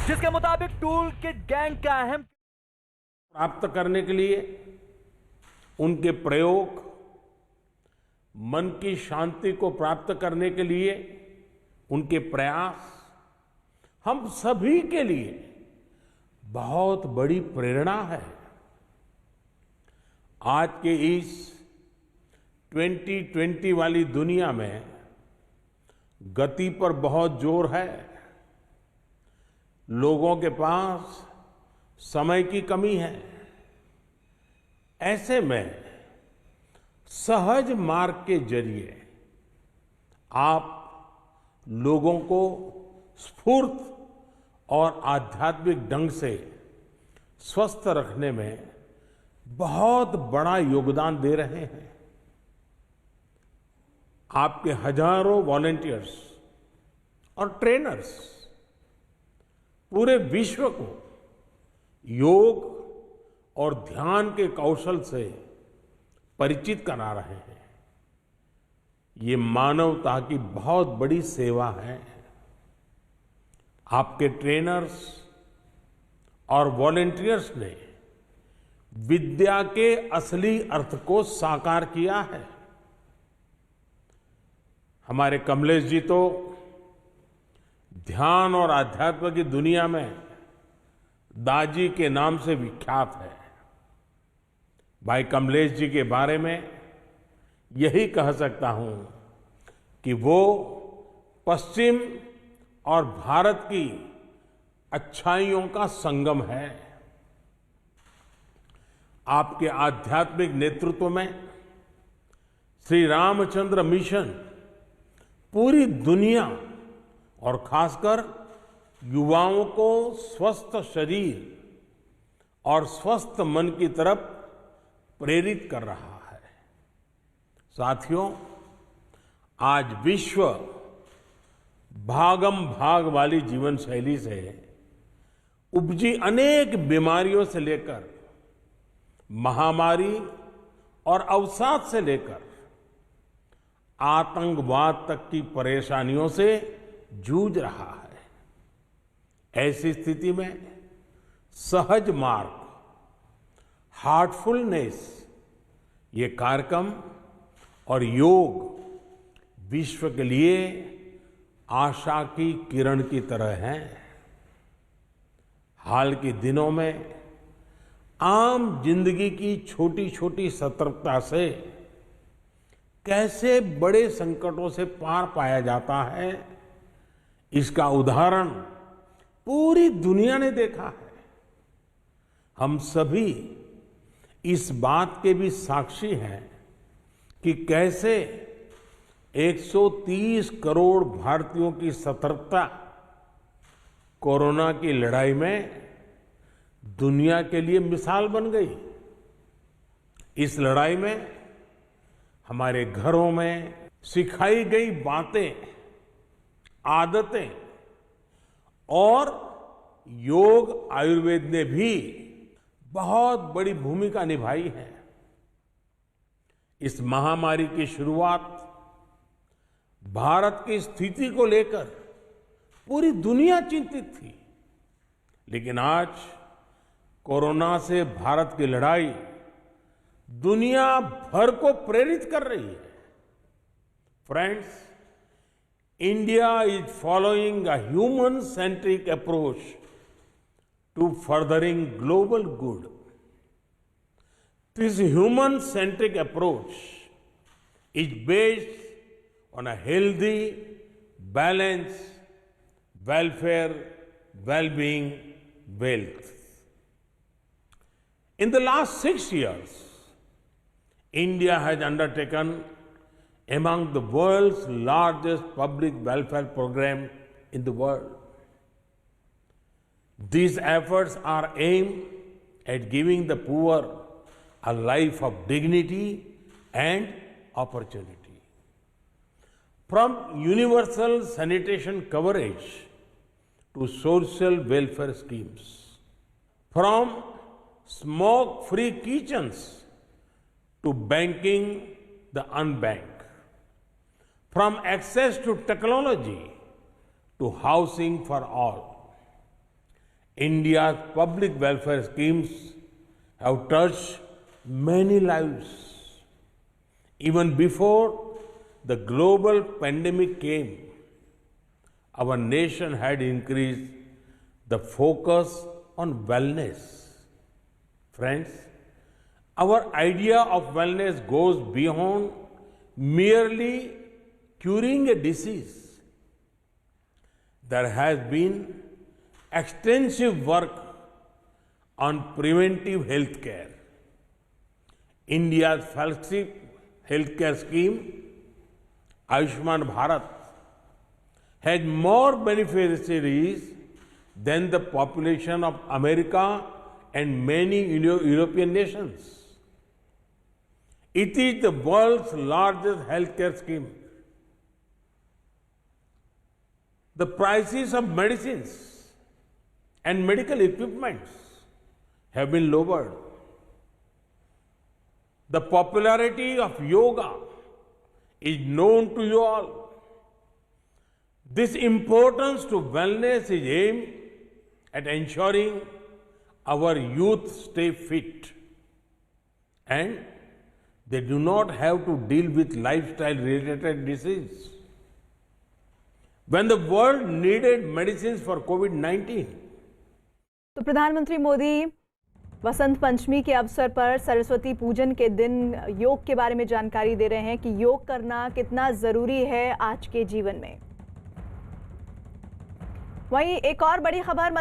जिसके मुताबिक tool kit gang का अहम प्राप्त करने के लिए उनके प्रयोग, मन की शांति को प्राप्त करने के लिए उनके प्रयास हम सभी के लिए बहुत बड़ी प्रेरणा है। आज के इस 2020 वाली दुनिया में गति पर बहुत जोर है। लोगों के पास समय की कमी है। ऐसे में सहज मार्ग के जरिए आप लोगों को स्फूर्त और आध्यात्मिक ढंग से स्वस्थ रखने में बहुत बड़ा योगदान दे रहे हैं। आपके हजारों वॉलंटियर्स और ट्रेनर्स पूरे विश्व को योग और ध्यान के कौशल से परिचित करा रहे हैं। ये मानवता की बहुत बड़ी सेवा है। आपके ट्रेनर्स और वॉलंटियर्स ने विद्या के असली अर्थ को साकार किया है। हमारे कमलेश जी तो ध्यान और आध्यात्म की दुनिया में दाजी के नाम से विख्यात है। भाई कमलेश जी के बारे में यही कह सकता हूं कि वो पश्चिम और भारत की अच्छाइयों का संगम है। आपके आध्यात्मिक नेतृत्व में श्री रामचंद्र मिशन पूरी दुनिया और खासकर युवाओं को स्वस्थ शरीर और स्वस्थ मन की तरफ प्रेरित कर रहा है। साथियों, आज विश्व भागम भाग वाली जीवन शैली से उपजी अनेक बीमारियों से लेकर महामारी और अवसाद से लेकर आतंकवाद तक की परेशानियों से जूझ रहा है। ऐसी स्थिति में सहज मार्ग, हार्टफुलनेस, ये कार्यक्रम और योग विश्व के लिए आशा की किरण की तरह हैं। हाल के दिनों में आम जिंदगी की छोटी छोटी सतर्कता से कैसे बड़े संकटों से पार पाया जाता है, इसका उदाहरण पूरी दुनिया ने देखा है। हम सभी इस बात के भी साक्षी हैं कि कैसे 130 करोड़ भारतीयों की सतर्कता कोरोना की लड़ाई में दुनिया के लिए मिसाल बन गई। इस लड़ाई में हमारे घरों में सिखाई गई बातें, आदतें और योग आयुर्वेद ने भी बहुत बड़ी भूमिका निभाई है। इस महामारी की शुरुआत भारत की स्थिति को लेकर पूरी दुनिया चिंतित थी, लेकिन आज कोरोना से भारत की लड़ाई दुनिया भर को प्रेरित कर रही है। Friends, India is following a human centric approach to furthering global good. This human-centric approach is based on a healthy, balanced, welfare, well-being, wealth. In the last 6 years, India has undertaken among the world's largest public welfare program in the world. These efforts are aimed at giving the poor a life of dignity and opportunity. From universal sanitation coverage to social welfare schemes, from smoke-free kitchens to banking the unbanked, from access to technology to housing for all. India's public welfare schemes have touched many lives. Even before the global pandemic came, our nation had increased the focus on wellness. Friends, our idea of wellness goes beyond merely curing a disease. There has been extensive work on preventive health care. India's flagship healthcare scheme, Ayushman Bharat, had more beneficiaries than the population of America and many European nations. It is the world's largest healthcare scheme. The prices of medicines and medical equipments have been lowered. The popularity of yoga is known to you all. This importance to wellness is aimed at ensuring our youth stay fit and they do not have to deal with lifestyle-related disease. When the world needed medicines for COVID-19, तो प्रधानमंत्री मोदी वसंत पंचमी के अवसर पर सरस्वती पूजन के दिन योग के बारे में जानकारी दे रहे हैं कि योग करना कितना जरूरी है आज के जीवन में। वहीं एक और बड़ी खबर